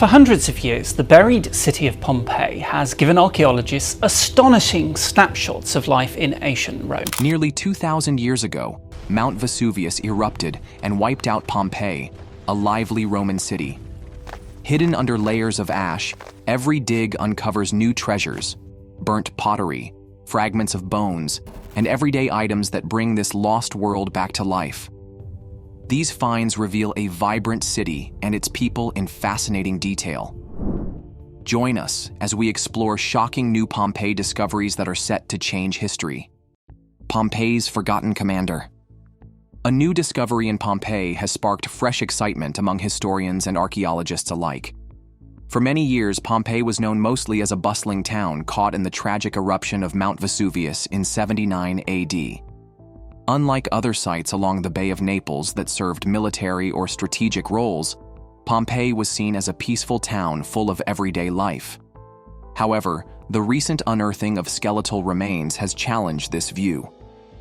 For hundreds of years, the buried city of Pompeii has given archaeologists astonishing snapshots of life in ancient Rome. Nearly 2,000 years ago, Mount Vesuvius erupted and wiped out Pompeii, a lively Roman city. Hidden under layers of ash, every dig uncovers new treasures, burnt pottery, fragments of bones, and everyday items that bring this lost world back to life. These finds reveal a vibrant city and its people in fascinating detail. Join us as we explore shocking new Pompeii discoveries that are set to change history. Pompeii's forgotten commander. A new discovery in Pompeii has sparked fresh excitement among historians and archaeologists alike. For many years, Pompeii was known mostly as a bustling town caught in the tragic eruption of Mount Vesuvius in 79 AD. Unlike other sites along the Bay of Naples that served military or strategic roles, Pompeii was seen as a peaceful town full of everyday life. However, the recent unearthing of skeletal remains has challenged this view.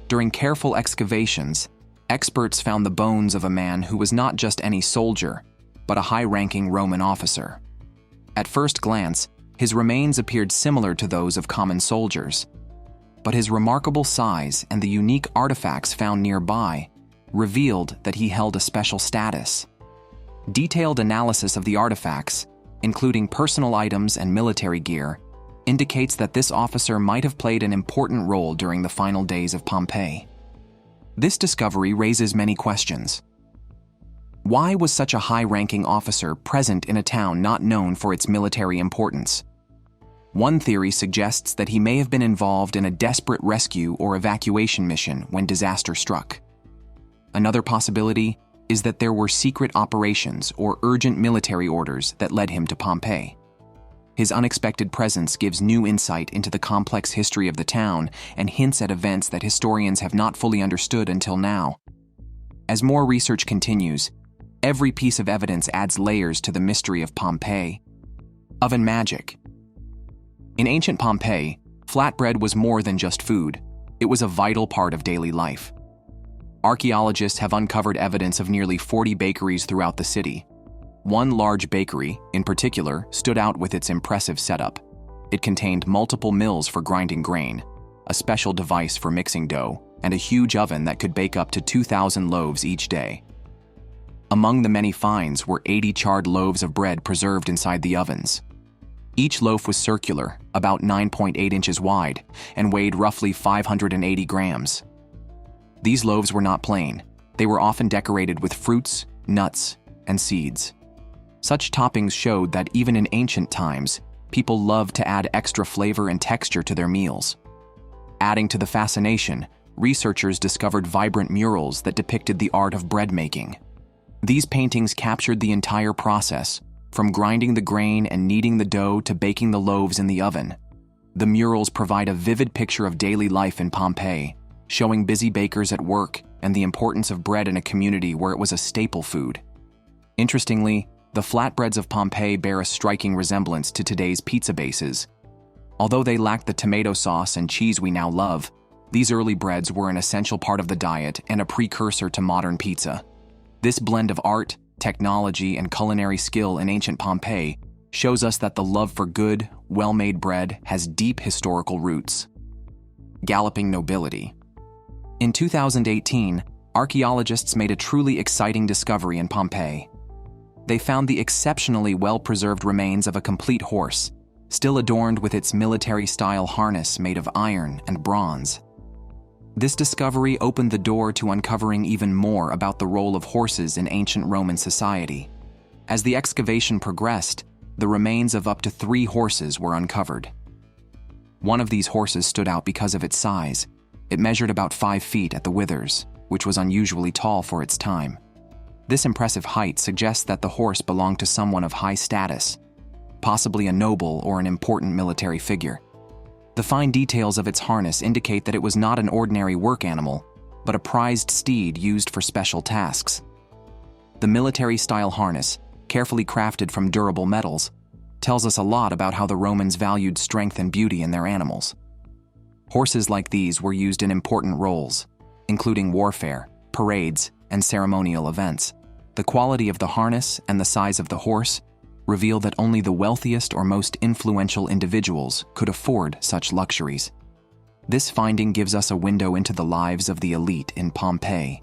During careful excavations, experts found the bones of a man who was not just any soldier, but a high-ranking Roman officer. At first glance, his remains appeared similar to those of common soldiers. But his remarkable size and the unique artifacts found nearby revealed that he held a special status. Detailed analysis of the artifacts, including personal items and military gear, indicates that this officer might have played an important role during the final days of Pompeii. This discovery raises many questions. Why was such a high-ranking officer present in a town not known for its military importance? One theory suggests that he may have been involved in a desperate rescue or evacuation mission when disaster struck. Another possibility is that there were secret operations or urgent military orders that led him to Pompeii. His unexpected presence gives new insight into the complex history of the town and hints at events that historians have not fully understood until now. As more research continues, every piece of evidence adds layers to the mystery of Pompeii. Oven magic. In ancient Pompeii, flatbread was more than just food. It was a vital part of daily life. Archaeologists have uncovered evidence of nearly 40 bakeries throughout the city. One large bakery, in particular, stood out with its impressive setup. It contained multiple mills for grinding grain, a special device for mixing dough, and a huge oven that could bake up to 2,000 loaves each day. Among the many finds were 80 charred loaves of bread preserved inside the ovens. Each loaf was circular, about 9.8 inches wide, and weighed roughly 580 grams. These loaves were not plain. They were often decorated with fruits, nuts, and seeds. Such toppings showed that even in ancient times, people loved to add extra flavor and texture to their meals. Adding to the fascination, researchers discovered vibrant murals that depicted the art of bread making. These paintings captured the entire process, from grinding the grain and kneading the dough to baking the loaves in the oven. The murals provide a vivid picture of daily life in Pompeii, showing busy bakers at work and the importance of bread in a community where it was a staple food. Interestingly, the flatbreads of Pompeii bear a striking resemblance to today's pizza bases. Although they lack the tomato sauce and cheese we now love, these early breads were an essential part of the diet and a precursor to modern pizza. This blend of art, technology, and culinary skill in ancient Pompeii shows us that the love for good, well-made bread has deep historical roots. Galloping nobility. In 2018, archaeologists made a truly exciting discovery in Pompeii. They found the exceptionally well-preserved remains of a complete horse, still adorned with its military-style harness made of iron and bronze. This discovery opened the door to uncovering even more about the role of horses in ancient Roman society. As the excavation progressed, the remains of up to 3 horses were uncovered. One of these horses stood out because of its size. It measured about 5 feet at the withers, which was unusually tall for its time. This impressive height suggests that the horse belonged to someone of high status, possibly a noble or an important military figure. The fine details of its harness indicate that it was not an ordinary work animal, but a prized steed used for special tasks. The military-style harness, carefully crafted from durable metals, tells us a lot about how the Romans valued strength and beauty in their animals. Horses like these were used in important roles, including warfare, parades, and ceremonial events. The quality of the harness and the size of the horse reveal that only the wealthiest or most influential individuals could afford such luxuries. This finding gives us a window into the lives of the elite in Pompeii.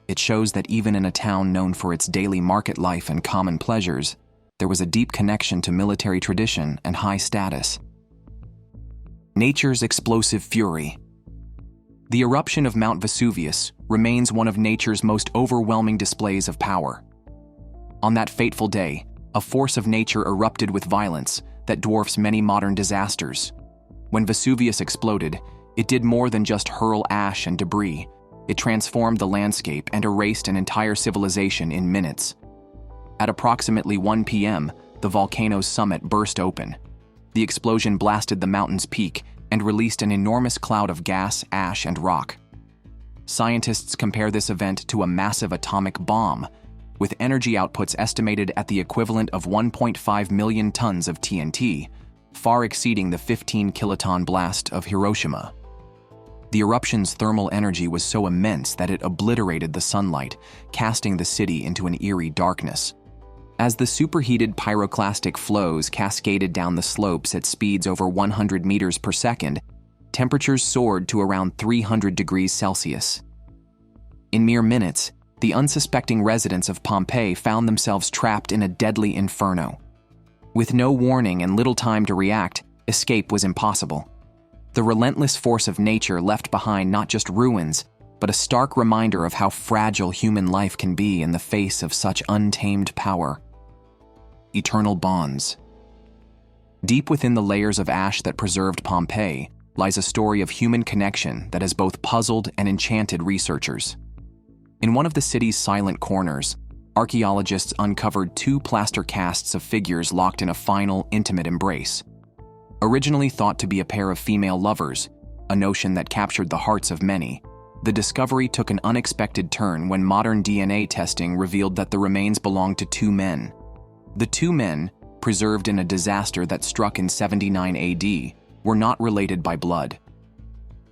It shows that even in a town known for its daily market life and common pleasures, there was a deep connection to military tradition and high status. Nature's explosive fury. The eruption of Mount Vesuvius remains one of nature's most overwhelming displays of power. On that fateful day, a force of nature erupted with violence that dwarfs many modern disasters. When Vesuvius exploded, it did more than just hurl ash and debris. It transformed the landscape and erased an entire civilization in minutes. At approximately 1 p.m., the volcano's summit burst open. The explosion blasted the mountain's peak and released an enormous cloud of gas, ash, and rock. Scientists compare this event to a massive atomic bomb, with energy outputs estimated at the equivalent of 1.5 million tons of TNT, far exceeding the 15-kiloton blast of Hiroshima. The eruption's thermal energy was so immense that it obliterated the sunlight, casting the city into an eerie darkness. As the superheated pyroclastic flows cascaded down the slopes at speeds over 100 meters per second, temperatures soared to around 300 degrees Celsius. In mere minutes, the unsuspecting residents of Pompeii found themselves trapped in a deadly inferno. With no warning and little time to react, escape was impossible. The relentless force of nature left behind not just ruins, but a stark reminder of how fragile human life can be in the face of such untamed power. Eternal bonds. Deep within the layers of ash that preserved Pompeii lies a story of human connection that has both puzzled and enchanted researchers. In one of the city's silent corners, archaeologists uncovered 2 plaster casts of figures locked in a final, intimate embrace. Originally thought to be a pair of female lovers, a notion that captured the hearts of many, the discovery took an unexpected turn when modern DNA testing revealed that the remains belonged to 2 men. The 2 men, preserved in a disaster that struck in 79 AD, were not related by blood.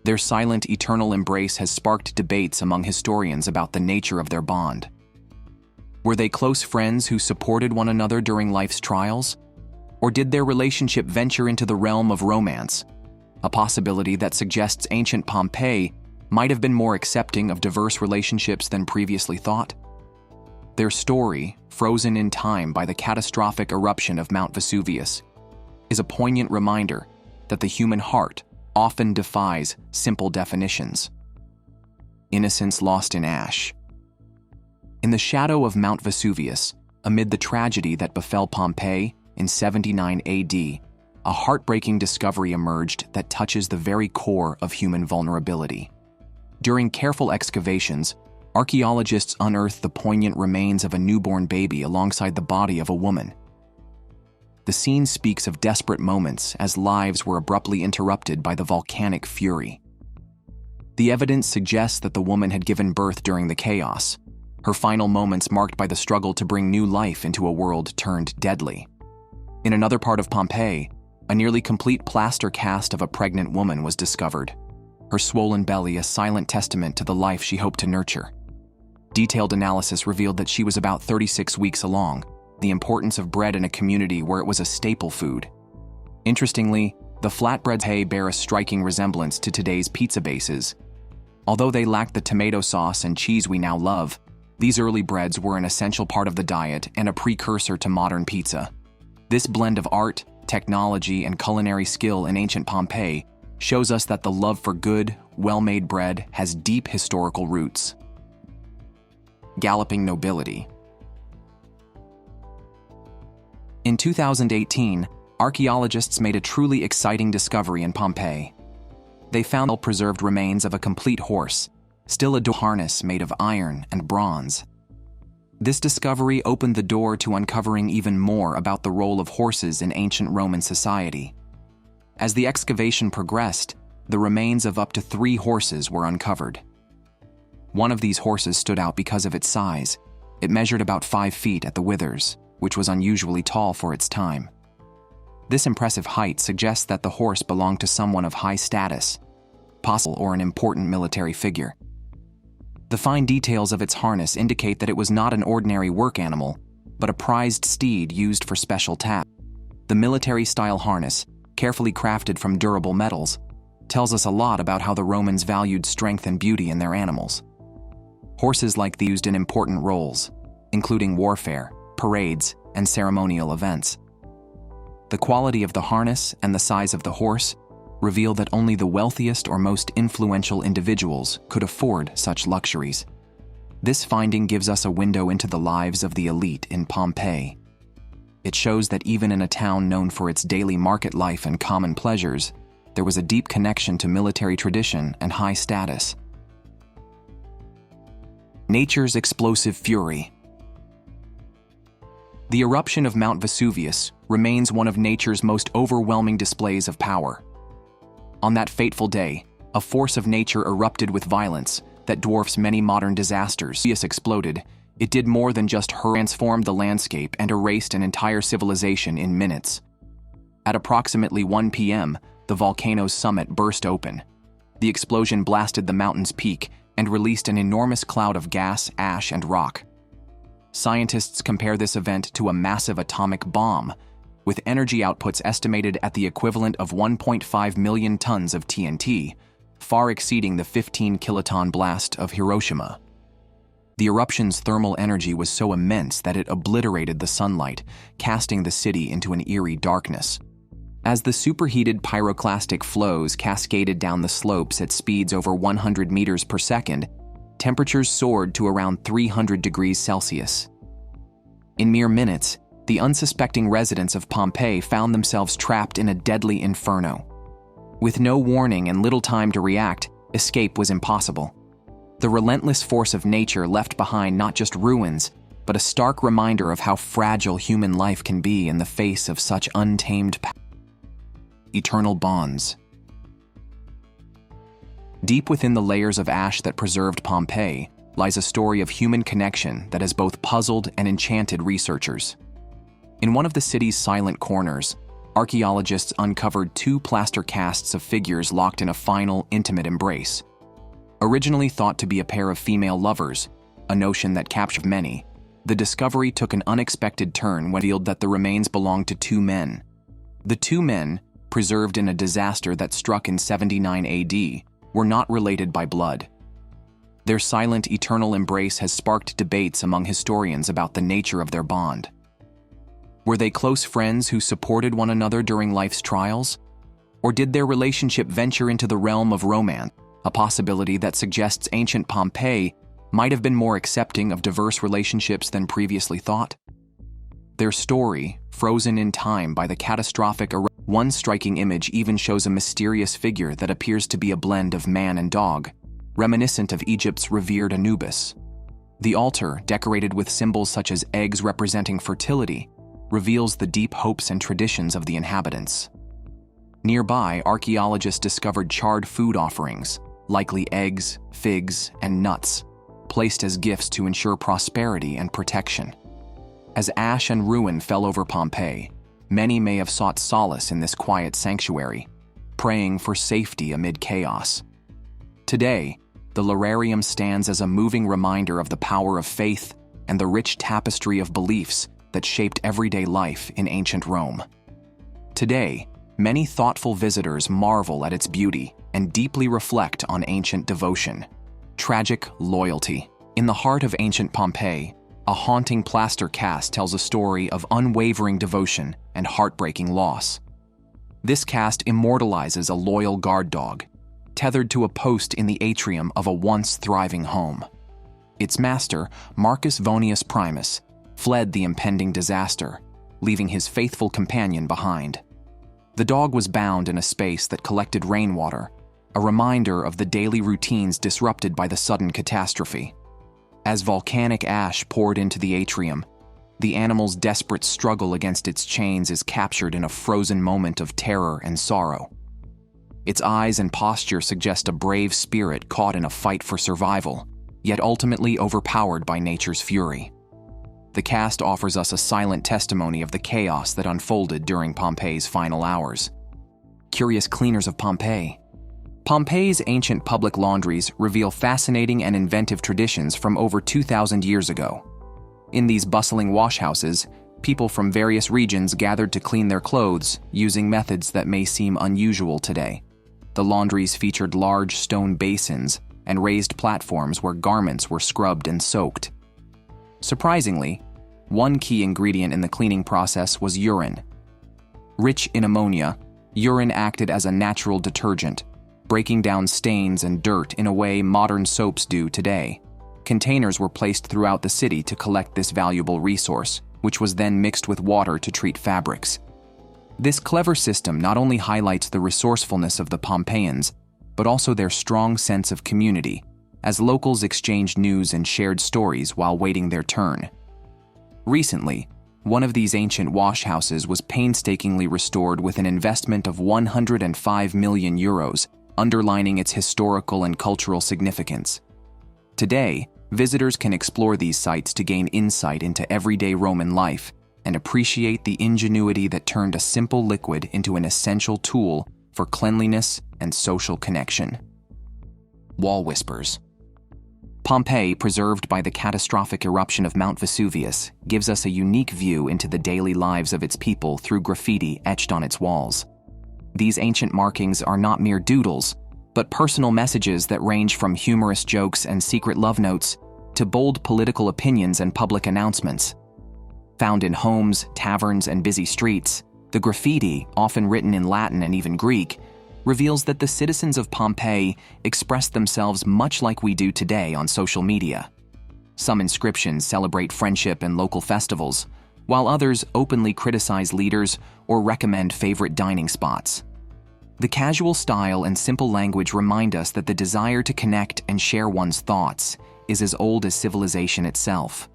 Their silent, eternal embrace has sparked debates among historians about the nature of their bond. Were they close friends who supported one another during life's trials? Or did their relationship venture into the realm of romance, a possibility that suggests ancient Pompeii might have been more accepting of diverse relationships than previously thought? Their story, frozen in time by the catastrophic eruption of Mount Vesuvius, is a poignant reminder that the human heart often defies simple definitions. Innocence lost in ash. In the shadow of Mount Vesuvius, amid the tragedy that befell Pompeii in 79 AD, a heartbreaking discovery emerged that touches the very core of human vulnerability. During careful excavations, archaeologists unearthed the poignant remains of a newborn baby alongside the body of a woman. The scene speaks of desperate moments as lives were abruptly interrupted by the volcanic fury. The evidence suggests that the woman had given birth during the chaos, her final moments marked by the struggle to bring new life into a world turned deadly. In another part of Pompeii, a nearly complete plaster cast of a pregnant woman was discovered, her swollen belly a silent testament to the life she hoped to nurture. Detailed analysis revealed that she was about 36 weeks along, the importance of bread in a community where it was a staple food. Interestingly, the flatbreads bear a striking resemblance to today's pizza bases. Although they lacked the tomato sauce and cheese we now love, these early breads were an essential part of the diet and a precursor to modern pizza. This blend of art, technology, and culinary skill in ancient Pompeii shows us that the love for good, well-made bread has deep historical roots. Galloping nobility. In 2018, archaeologists made a truly exciting discovery in Pompeii. They found well-preserved remains of a complete horse, still a harness made of iron and bronze. This discovery opened the door to uncovering even more about the role of horses in ancient Roman society. As the excavation progressed, the remains of up to 3 horses were uncovered. One of these horses stood out because of its size. It measured about 5 feet at the withers, which was unusually tall for its time. This impressive height suggests that the horse belonged to someone of high status, possibly or an important military figure. The fine details of its harness indicate that it was not an ordinary work animal, but a prized steed used for special tasks. The military-style harness, carefully crafted from durable metals, tells us a lot about how the Romans valued strength and beauty in their animals. Horses like these used in important roles, including warfare, parades, and ceremonial events. The quality of the harness and the size of the horse reveal that only the wealthiest or most influential individuals could afford such luxuries. This finding gives us a window into the lives of the elite in Pompeii. It shows that even in a town known for its daily market life and common pleasures, there was a deep connection to military tradition and high status. Nature's explosive fury. The eruption of Mount Vesuvius remains one of nature's most overwhelming displays of power. On that fateful day, a force of nature erupted with violence that dwarfs many modern disasters. Vesuvius exploded. It did more than just transform the landscape and erased an entire civilization in minutes. At approximately 1 p.m., the volcano's summit burst open. The explosion blasted the mountain's peak and released an enormous cloud of gas, ash, and rock. Scientists compare this event to a massive atomic bomb, with energy outputs estimated at the equivalent of 1.5 million tons of TNT, far exceeding the 15-kiloton blast of Hiroshima. The eruption's thermal energy was so immense that it obliterated the sunlight, casting the city into an eerie darkness. As the superheated pyroclastic flows cascaded down the slopes at speeds over 100 meters per second, temperatures soared to around 300 degrees Celsius. In mere minutes, the unsuspecting residents of Pompeii found themselves trapped in a deadly inferno. With no warning and little time to react, escape was impossible. The relentless force of nature left behind not just ruins, but a stark reminder of how fragile human life can be in the face of such untamed power. Eternal bonds. Deep within the layers of ash that preserved Pompeii lies a story of human connection that has both puzzled and enchanted researchers. In one of the city's silent corners, archaeologists uncovered 2 plaster casts of figures locked in a final, intimate embrace. Originally thought to be a pair of female lovers, a notion that captured many, the discovery took an unexpected turn when revealed that the remains belonged to 2 men. The 2 men, preserved in a disaster that struck in 79 AD, were not related by blood. Their silent, eternal embrace has sparked debates among historians about the nature of their bond. Were they close friends who supported one another during life's trials? Or did their relationship venture into the realm of romance, a possibility that suggests ancient Pompeii might have been more accepting of diverse relationships than previously thought? Their story, frozen in time by the catastrophic eruption. One striking image even shows a mysterious figure that appears to be a blend of man and dog, reminiscent of Egypt's revered Anubis. The altar, decorated with symbols such as eggs representing fertility, reveals the deep hopes and traditions of the inhabitants. Nearby, archaeologists discovered charred food offerings, likely eggs, figs, and nuts, placed as gifts to ensure prosperity and protection. As ash and ruin fell over Pompeii, many may have sought solace in this quiet sanctuary, praying for safety amid chaos. Today, the Lararium stands as a moving reminder of the power of faith and the rich tapestry of beliefs that shaped everyday life in ancient Rome. Today, many thoughtful visitors marvel at its beauty and deeply reflect on ancient devotion. Tragic loyalty. In the heart of ancient Pompeii, a haunting plaster cast tells a story of unwavering devotion and heartbreaking loss. This cast immortalizes a loyal guard dog, tethered to a post in the atrium of a once thriving home. Its master, Marcus Vonius Primus, fled the impending disaster, leaving his faithful companion behind. The dog was bound in a space that collected rainwater, a reminder of the daily routines disrupted by the sudden catastrophe. As volcanic ash poured into the atrium, the animal's desperate struggle against its chains is captured in a frozen moment of terror and sorrow. Its eyes and posture suggest a brave spirit caught in a fight for survival, yet ultimately overpowered by nature's fury. The cast offers us a silent testimony of the chaos that unfolded during Pompeii's final hours. Curious cleaners of Pompeii. Pompeii's ancient public laundries reveal fascinating and inventive traditions from over 2,000 years ago. In these bustling washhouses, people from various regions gathered to clean their clothes using methods that may seem unusual today. The laundries featured large stone basins and raised platforms where garments were scrubbed and soaked. Surprisingly, one key ingredient in the cleaning process was urine. Rich in ammonia, urine acted as a natural detergent, breaking down stains and dirt in a way modern soaps do today. Containers were placed throughout the city to collect this valuable resource, which was then mixed with water to treat fabrics. This clever system not only highlights the resourcefulness of the Pompeians, but also their strong sense of community, as locals exchanged news and shared stories while waiting their turn. Recently, one of these ancient washhouses was painstakingly restored with an investment of 105 million euros, underlining its historical and cultural significance. Today, visitors can explore these sites to gain insight into everyday Roman life and appreciate the ingenuity that turned a simple liquid into an essential tool for cleanliness and social connection. Wall whispers. Pompeii, preserved by the catastrophic eruption of Mount Vesuvius, gives us a unique view into the daily lives of its people through graffiti etched on its walls. These ancient markings are not mere doodles, but personal messages that range from humorous jokes and secret love notes to bold political opinions and public announcements. Found in homes, taverns, and busy streets, the graffiti, often written in Latin and even Greek, reveals that the citizens of Pompeii expressed themselves much like we do today on social media. Some inscriptions celebrate friendship and local festivals, while others openly criticize leaders or recommend favorite dining spots. The casual style and simple language remind us that the desire to connect and share one's thoughts is as old as civilization itself.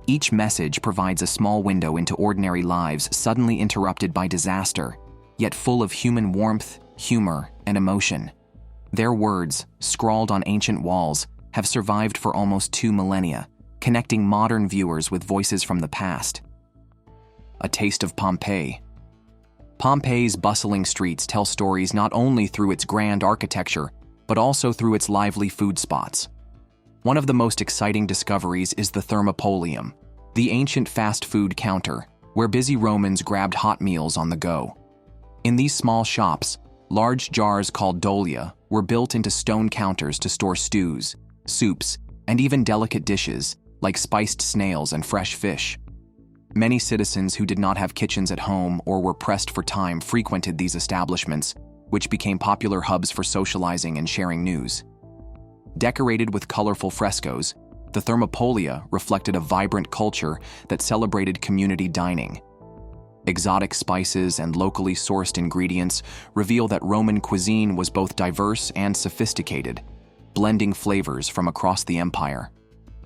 Each message provides a small window into ordinary lives suddenly interrupted by disaster, yet full of human warmth, humor, and emotion. Their words, scrawled on ancient walls, have survived for almost 2 millennia, connecting modern viewers with voices from the past. A taste of Pompeii. Pompeii's bustling streets tell stories not only through its grand architecture, but also through its lively food spots. One of the most exciting discoveries is the Thermopolium, the ancient fast food counter, where busy Romans grabbed hot meals on the go. In these small shops, large jars called dolia were built into stone counters to store stews, soups, and even delicate dishes like spiced snails and fresh fish. Many citizens who did not have kitchens at home or were pressed for time frequented these establishments, which became popular hubs for socializing and sharing news. Decorated with colorful frescoes, the Thermopolia reflected a vibrant culture that celebrated community dining. Exotic spices and locally sourced ingredients reveal that Roman cuisine was both diverse and sophisticated, blending flavors from across the empire.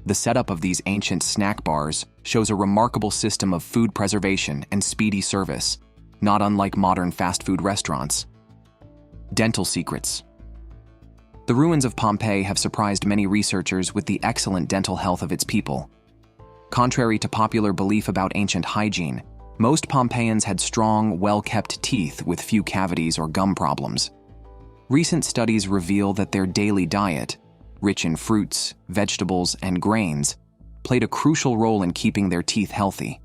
The setup of these ancient snack bars shows a remarkable system of food preservation and speedy service, not unlike modern fast food restaurants. Dental secrets. The ruins of Pompeii have surprised many researchers with the excellent dental health of its people. Contrary to popular belief about ancient hygiene, most Pompeians had strong, well-kept teeth with few cavities or gum problems. Recent studies reveal that their daily diet, rich in fruits, vegetables, and grains, played a crucial role in keeping their teeth healthy.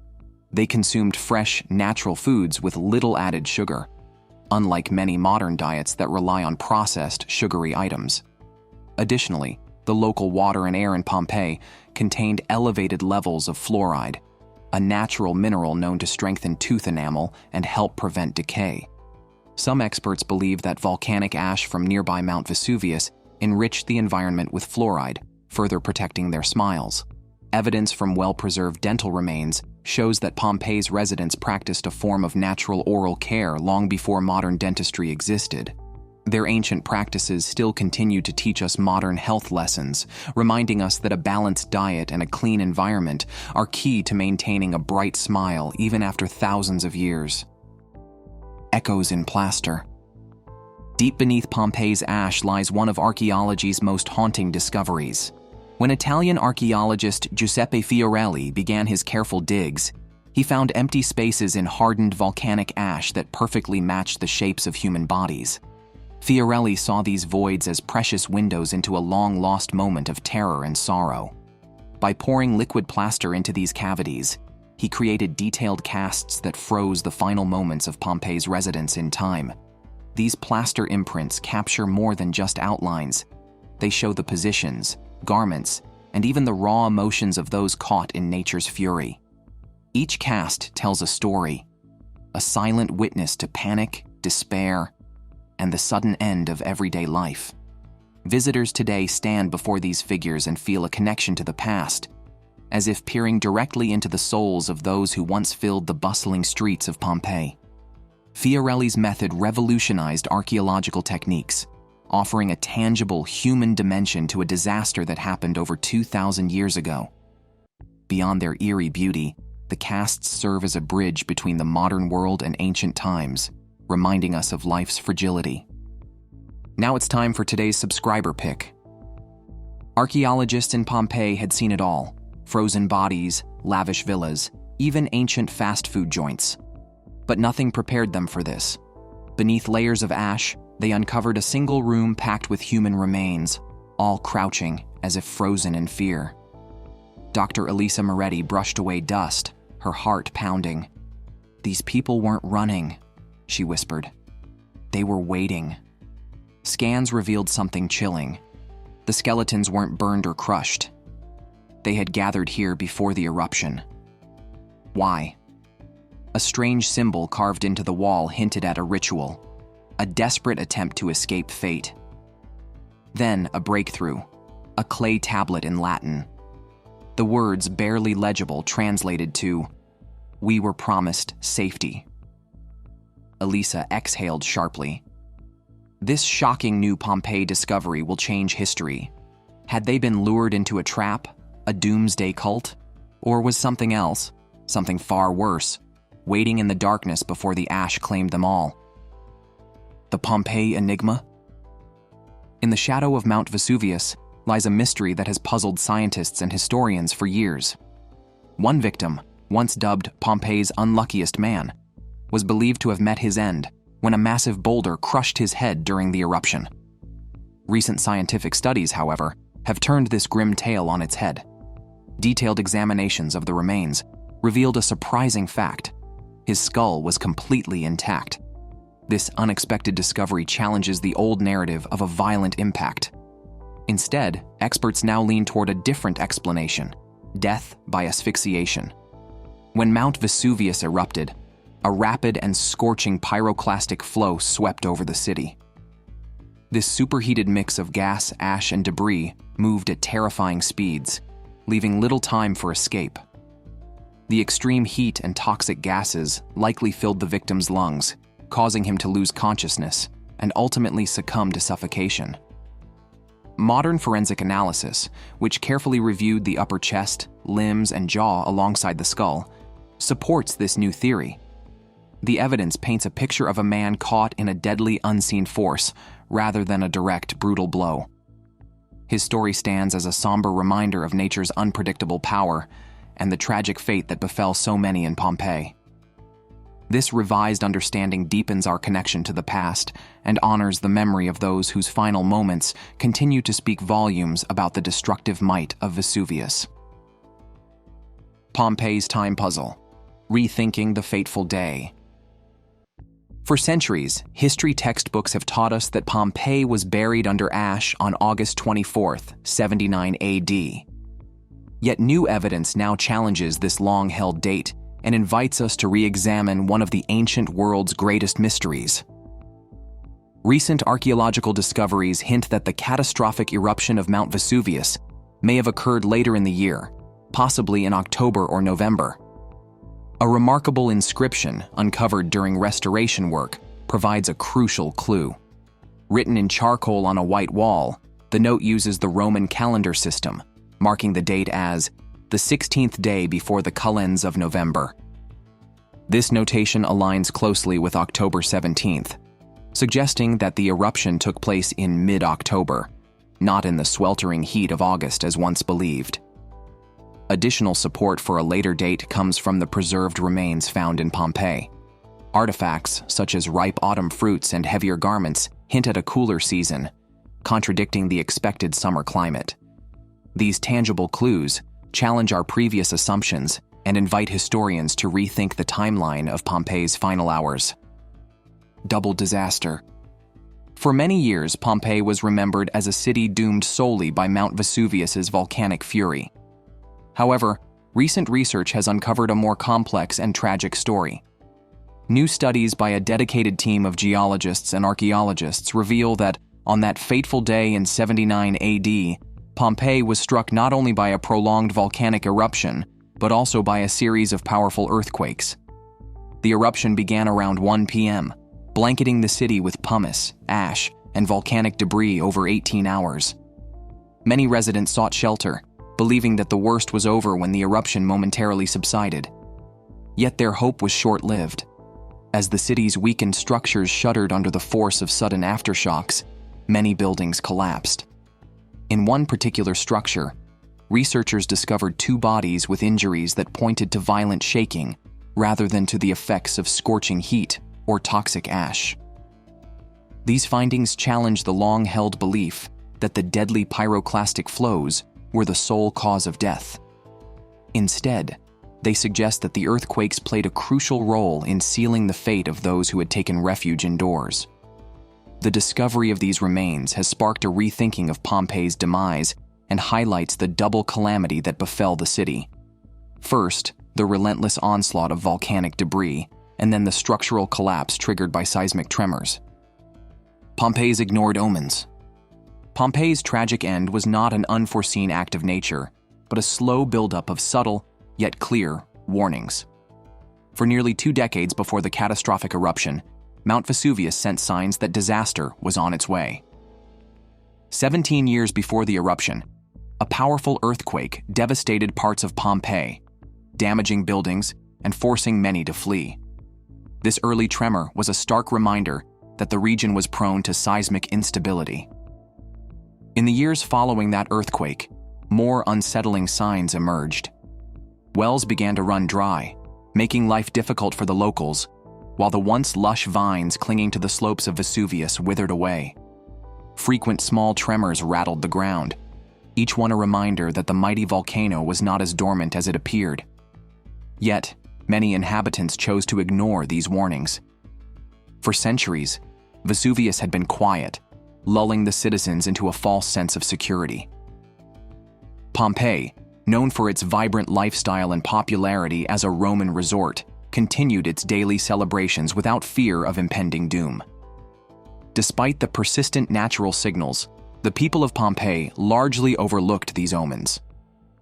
They consumed fresh, natural foods with little added sugar, unlike many modern diets that rely on processed, sugary items. Additionally, the local water and air in Pompeii contained elevated levels of fluoride, a natural mineral known to strengthen tooth enamel and help prevent decay. Some experts believe that volcanic ash from nearby Mount Vesuvius enriched the environment with fluoride, further protecting their smiles. Evidence from well-preserved dental remains shows that Pompeii's residents practiced a form of natural oral care long before modern dentistry existed. Their ancient practices still continue to teach us modern health lessons, reminding us that a balanced diet and a clean environment are key to maintaining a bright smile even after thousands of years. Echoes in plaster. Deep beneath Pompeii's ash lies one of archaeology's most haunting discoveries. When Italian archaeologist Giuseppe Fiorelli began his careful digs, he found empty spaces in hardened volcanic ash that perfectly matched the shapes of human bodies. Fiorelli saw these voids as precious windows into a long-lost moment of terror and sorrow. By pouring liquid plaster into these cavities, he created detailed casts that froze the final moments of Pompeii's residence in time. These plaster imprints capture more than just outlines. They show the positions, garments, and even the raw emotions of those caught in nature's fury. Each cast tells a story, a silent witness to panic, despair, and the sudden end of everyday life. Visitors today stand before these figures and feel a connection to the past, as if peering directly into the souls of those who once filled the bustling streets of Pompeii. Fiorelli's method revolutionized archaeological techniques, offering a tangible human dimension to a disaster that happened over 2,000 years ago. Beyond their eerie beauty, the casts serve as a bridge between the modern world and ancient times, reminding us of life's fragility. Now it's time for today's subscriber pick. Archaeologists in Pompeii had seen it all: frozen bodies, lavish villas, even ancient fast food joints. But nothing prepared them for this. Beneath layers of ash, they uncovered a single room packed with human remains, all crouching as if frozen in fear. Dr. Elisa Moretti brushed away dust, her heart pounding. "These people weren't running," she whispered. "They were waiting." Scans revealed something chilling. The skeletons weren't burned or crushed. They had gathered here before the eruption. Why? A strange symbol carved into the wall hinted at a ritual, a desperate attempt to escape fate. Then a breakthrough, a clay tablet in Latin. The words, barely legible, translated to, "We were promised safety." Elisa exhaled sharply. This shocking new Pompeii discovery will change history. Had they been lured into a trap, a doomsday cult? Or was something else, something far worse, waiting in the darkness before the ash claimed them all? The Pompeii enigma? In the shadow of Mount Vesuvius lies a mystery that has puzzled scientists and historians for years. One victim, once dubbed Pompeii's unluckiest man, was believed to have met his end when a massive boulder crushed his head during the eruption. Recent scientific studies, however, have turned this grim tale on its head. Detailed examinations of the remains revealed a surprising fact: his skull was completely intact. This unexpected discovery challenges the old narrative of a violent impact. Instead, experts now lean toward a different explanation: death by asphyxiation. When Mount Vesuvius erupted, a rapid and scorching pyroclastic flow swept over the city. This superheated mix of gas, ash, and debris moved at terrifying speeds, leaving little time for escape. The extreme heat and toxic gases likely filled the victim's lungs, causing him to lose consciousness and ultimately succumb to suffocation. Modern forensic analysis, which carefully reviewed the upper chest, limbs, and jaw alongside the skull, supports this new theory. The evidence paints a picture of a man caught in a deadly unseen force rather than a direct, brutal blow. His story stands as a somber reminder of nature's unpredictable power and the tragic fate that befell so many in Pompeii. This revised understanding deepens our connection to the past and honors the memory of those whose final moments continue to speak volumes about the destructive might of Vesuvius. Pompeii's time puzzle: rethinking the fateful day. For centuries, history textbooks have taught us that Pompeii was buried under ash on August 24th, 79 AD. Yet new evidence now challenges this long-held date and invites us to re-examine one of the ancient world's greatest mysteries. Recent archaeological discoveries hint that the catastrophic eruption of Mount Vesuvius may have occurred later in the year, possibly in October or November. A remarkable inscription uncovered during restoration work provides a crucial clue. Written in charcoal on a white wall, the note uses the Roman calendar system, marking the date as the 16th day before the calends of November. This notation aligns closely with October 17th, suggesting that the eruption took place in mid-October, not in the sweltering heat of August as once believed. Additional support for a later date comes from the preserved remains found in Pompeii. Artifacts such as ripe autumn fruits and heavier garments hint at a cooler season, contradicting the expected summer climate. These tangible clues challenge our previous assumptions, and invite historians to rethink the timeline of Pompeii's final hours. Double disaster. For many years, Pompeii was remembered as a city doomed solely by Mount Vesuvius's volcanic fury. However, recent research has uncovered a more complex and tragic story. New studies by a dedicated team of geologists and archaeologists reveal that, on that fateful day in 79 AD, Pompeii was struck not only by a prolonged volcanic eruption, but also by a series of powerful earthquakes. The eruption began around 1 p.m., blanketing the city with pumice, ash, and volcanic debris over 18 hours. Many residents sought shelter, believing that the worst was over when the eruption momentarily subsided. Yet their hope was short-lived. As the city's weakened structures shuddered under the force of sudden aftershocks, many buildings collapsed. In one particular structure, researchers discovered 2 bodies with injuries that pointed to violent shaking rather than to the effects of scorching heat or toxic ash. These findings challenge the long-held belief that the deadly pyroclastic flows were the sole cause of death. Instead, they suggest that the earthquakes played a crucial role in sealing the fate of those who had taken refuge indoors. The discovery of these remains has sparked a rethinking of Pompeii's demise and highlights the double calamity that befell the city. First, the relentless onslaught of volcanic debris, and then the structural collapse triggered by seismic tremors. Pompeii's ignored omens. Pompeii's tragic end was not an unforeseen act of nature, but a slow buildup of subtle, yet clear, warnings. For nearly 2 decades before the catastrophic eruption, Mount Vesuvius sent signs that disaster was on its way. 17 years before the eruption, a powerful earthquake devastated parts of Pompeii, damaging buildings and forcing many to flee. This early tremor was a stark reminder that the region was prone to seismic instability. In the years following that earthquake, more unsettling signs emerged. Wells began to run dry, making life difficult for the locals, while the once lush vines clinging to the slopes of Vesuvius withered away. Frequent small tremors rattled the ground, each one a reminder that the mighty volcano was not as dormant as it appeared. Yet, many inhabitants chose to ignore these warnings. For centuries, Vesuvius had been quiet, lulling the citizens into a false sense of security. Pompeii, known for its vibrant lifestyle and popularity as a Roman resort, continued its daily celebrations without fear of impending doom. Despite the persistent natural signals, the people of Pompeii largely overlooked these omens.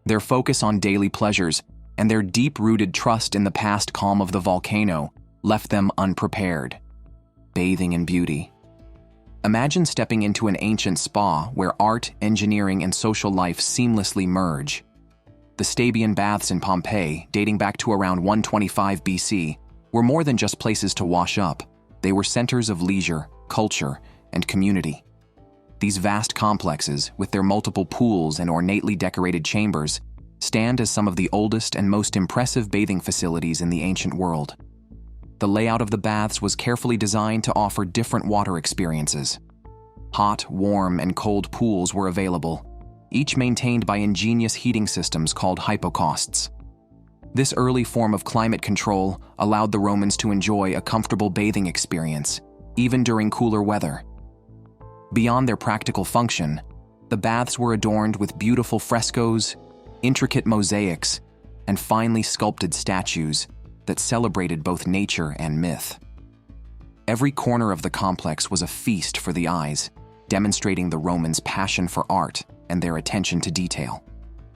Their focus on daily pleasures and their deep-rooted trust in the past calm of the volcano left them unprepared, bathing in beauty. Imagine stepping into an ancient spa where art, engineering, and social life seamlessly merge. The Stabian baths in Pompeii, dating back to around 125 BC, were more than just places to wash up. They were centers of leisure, culture, and community. These vast complexes, with their multiple pools and ornately decorated chambers, stand as some of the oldest and most impressive bathing facilities in the ancient world. The layout of the baths was carefully designed to offer different water experiences. Hot, warm, and cold pools were available, each maintained by ingenious heating systems called hypocausts. This early form of climate control allowed the Romans to enjoy a comfortable bathing experience, even during cooler weather. Beyond their practical function, the baths were adorned with beautiful frescoes, intricate mosaics, and finely sculpted statues that celebrated both nature and myth. Every corner of the complex was a feast for the eyes, demonstrating the Romans' passion for art and their attention to detail.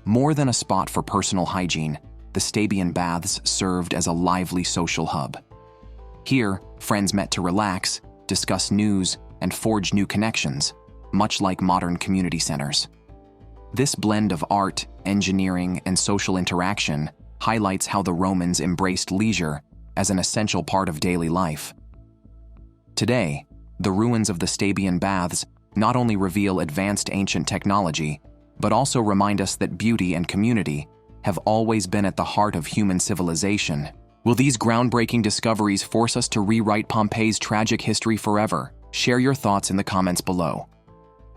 More than a spot for personal hygiene, the Stabian baths served as a lively social hub. Here, friends met to relax, discuss news, and forge new connections, much like modern community centers. This blend of art, engineering, and social interaction highlights how the Romans embraced leisure as an essential part of daily life. Today, the ruins of the Stabian baths not only reveal advanced ancient technology, but also remind us that beauty and community have always been at the heart of human civilization. Will these groundbreaking discoveries force us to rewrite Pompeii's tragic history forever? Share your thoughts in the comments below.